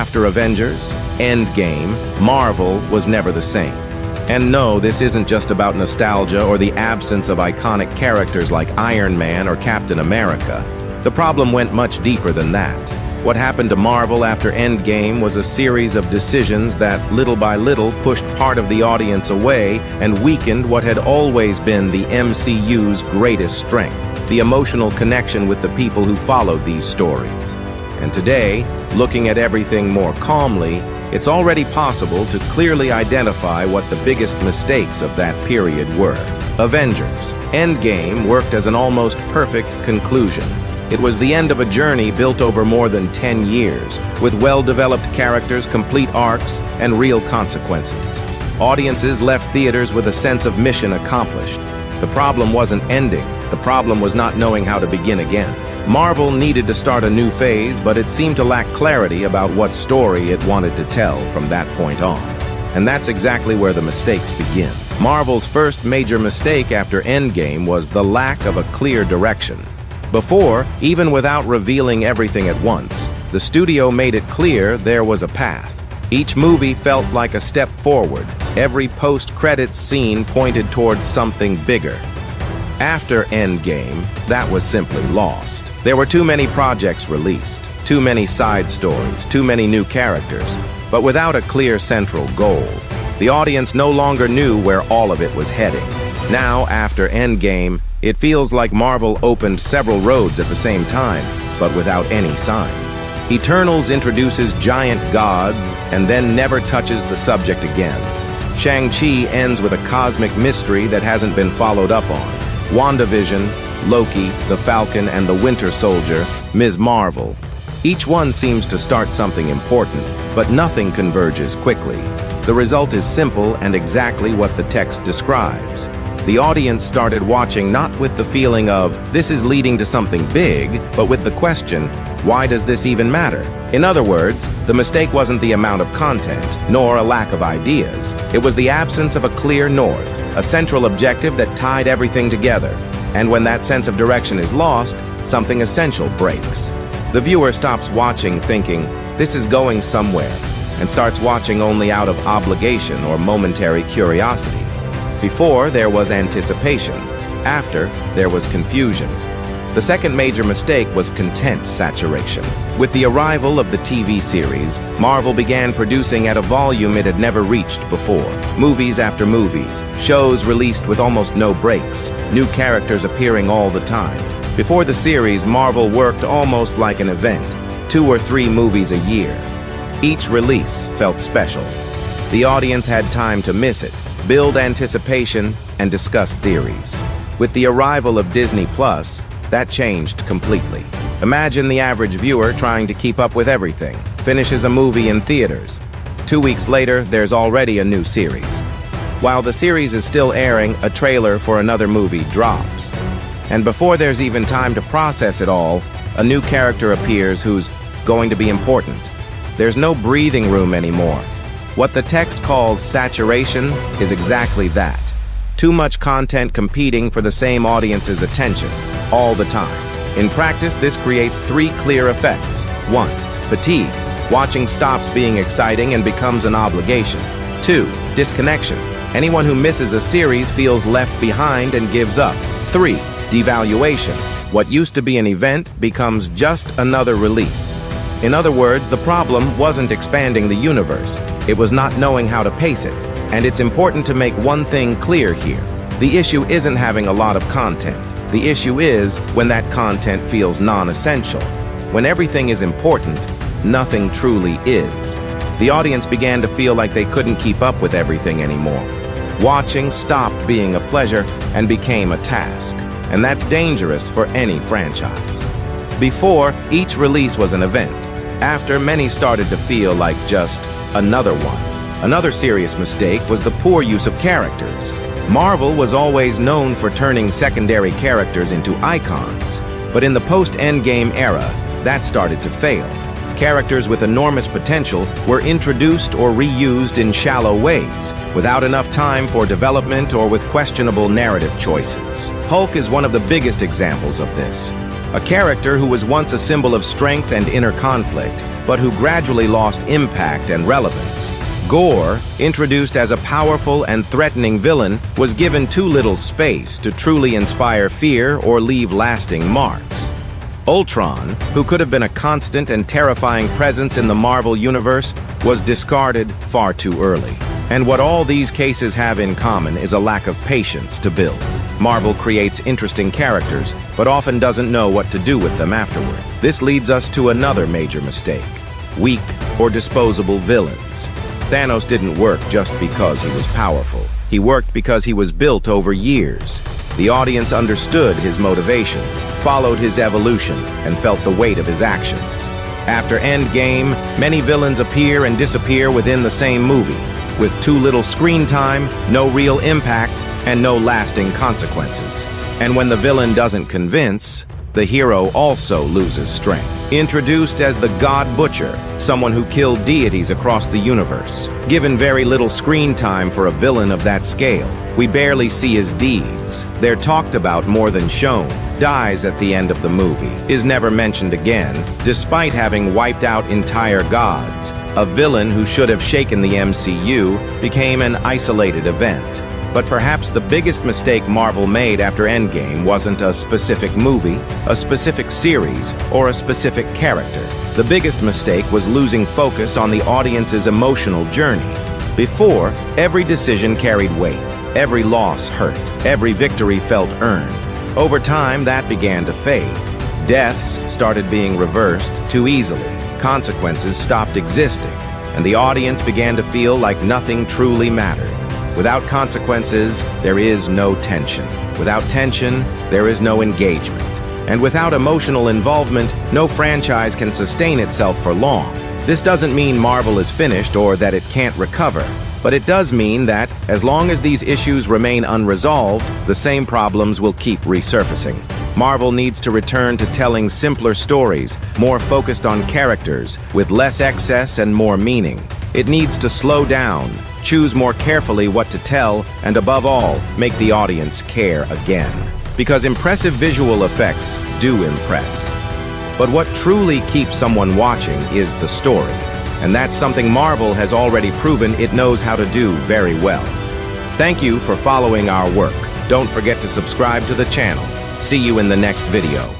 After Avengers, Endgame, Marvel was never the same. And no, this isn't just about nostalgia or the absence of iconic characters like Iron Man or Captain America. The problem went much deeper than that. What happened to Marvel after Endgame was a series of decisions that, little by little, pushed part of the audience away and weakened what had always been the MCU's greatest strength, the emotional connection with the people who followed these stories. And today, looking at everything more calmly, it's already possible to clearly identify what the biggest mistakes of that period were. Avengers Endgame worked as an almost perfect conclusion. It was the end of a journey built over more than 10 years, with well-developed characters, complete arcs, and real consequences. Audiences left theaters with a sense of mission accomplished. The problem wasn't ending. The problem was not knowing how to begin again. Marvel needed to start a new phase, but it seemed to lack clarity about what story it wanted to tell from that point on. And that's exactly where the mistakes begin. Marvel's first major mistake after Endgame was the lack of a clear direction. Before, even without revealing everything at once, the studio made it clear there was a path. Each movie felt like a step forward. Every post-credits scene pointed towards something bigger. After Endgame, that was simply lost. There were too many projects released, too many side stories, too many new characters, but without a clear central goal. The audience no longer knew where all of it was heading. Now, after Endgame, it feels like Marvel opened several roads at the same time, but without any signs. Eternals introduces giant gods and then never touches the subject again. Shang-Chi ends with a cosmic mystery that hasn't been followed up on. WandaVision, Loki, the Falcon, and the Winter Soldier, Ms. Marvel. Each one seems to start something important, but nothing converges quickly. The result is simple and exactly what the text describes. The audience started watching not with the feeling of, this is leading to something big, but with the question, why does this even matter? In other words, the mistake wasn't the amount of content, nor a lack of ideas. It was the absence of a clear north, a central objective that tied everything together. And when that sense of direction is lost, something essential breaks. The viewer stops watching thinking, this is going somewhere, and starts watching only out of obligation or momentary curiosity. Before, there was anticipation. After, there was confusion. The second major mistake was content saturation. With the arrival of the TV series, Marvel began producing at a volume it had never reached before. Movies after movies, shows released with almost no breaks, new characters appearing all the time. Before the series, Marvel worked almost like an event, 2 or 3 movies a year. Each release felt special. The audience had time to miss it, build anticipation, and discuss theories. With the arrival of Disney+, that changed completely. Imagine the average viewer trying to keep up with everything, finishes a movie in theaters. 2 weeks later, there's already a new series. While the series is still airing, a trailer for another movie drops. And before there's even time to process it all, a new character appears who's going to be important. There's no breathing room anymore. What the text calls saturation is exactly that. Too much content competing for the same audience's attention, all the time. In practice, this creates 3 clear effects. 1. Fatigue. Watching stops being exciting and becomes an obligation. 2. Disconnection. Anyone who misses a series feels left behind and gives up. 3. Devaluation. What used to be an event becomes just another release. In other words, the problem wasn't expanding the universe. It was not knowing how to pace it. And it's important to make one thing clear here. The issue isn't having a lot of content. The issue is when that content feels non-essential. When everything is important, nothing truly is. The audience began to feel like they couldn't keep up with everything anymore. Watching stopped being a pleasure and became a task. And that's dangerous for any franchise. Before, each release was an event. After, many started to feel like just another one. Another serious mistake was the poor use of characters. Marvel was always known for turning secondary characters into icons, but in the post-Endgame era, that started to fail. Characters with enormous potential were introduced or reused in shallow ways, without enough time for development or with questionable narrative choices. Hulk is one of the biggest examples of this. A character who was once a symbol of strength and inner conflict but who gradually lost impact and relevance. Gore, introduced as a powerful and threatening villain, was given too little space to truly inspire fear or leave lasting marks. Ultron, who could have been a constant and terrifying presence in the Marvel Universe, was discarded far too early. And what all these cases have in common is a lack of patience to build. Marvel creates interesting characters, but often doesn't know what to do with them afterward. This leads us to another major mistake: weak or disposable villains. Thanos didn't work just because he was powerful. He worked because he was built over years. The audience understood his motivations, followed his evolution, and felt the weight of his actions. After Endgame, many villains appear and disappear within the same movie, with too little screen time, no real impact, and no lasting consequences. And when the villain doesn't convince, the hero also loses strength. Introduced as the God Butcher, someone who killed deities across the universe. Given very little screen time for a villain of that scale, we barely see his deeds. They're talked about more than shown. Dies at the end of the movie. Is never mentioned again, despite having wiped out entire gods. A villain who should have shaken the MCU became an isolated event. But perhaps the biggest mistake Marvel made after Endgame wasn't a specific movie, a specific series, or a specific character. The biggest mistake was losing focus on the audience's emotional journey. Before, every decision carried weight, every loss hurt, every victory felt earned. Over time, that began to fade. Deaths started being reversed too easily, consequences stopped existing, and the audience began to feel like nothing truly mattered. Without consequences, there is no tension. Without tension, there is no engagement. And without emotional involvement, no franchise can sustain itself for long. This doesn't mean Marvel is finished or that it can't recover, but it does mean that, as long as these issues remain unresolved, the same problems will keep resurfacing. Marvel needs to return to telling simpler stories, more focused on characters, with less excess and more meaning. It needs to slow down, choose more carefully what to tell, and above all, make the audience care again. Because impressive visual effects do impress. But what truly keeps someone watching is the story. And that's something Marvel has already proven it knows how to do very well. Thank you for following our work. Don't forget to subscribe to the channel. See you in the next video.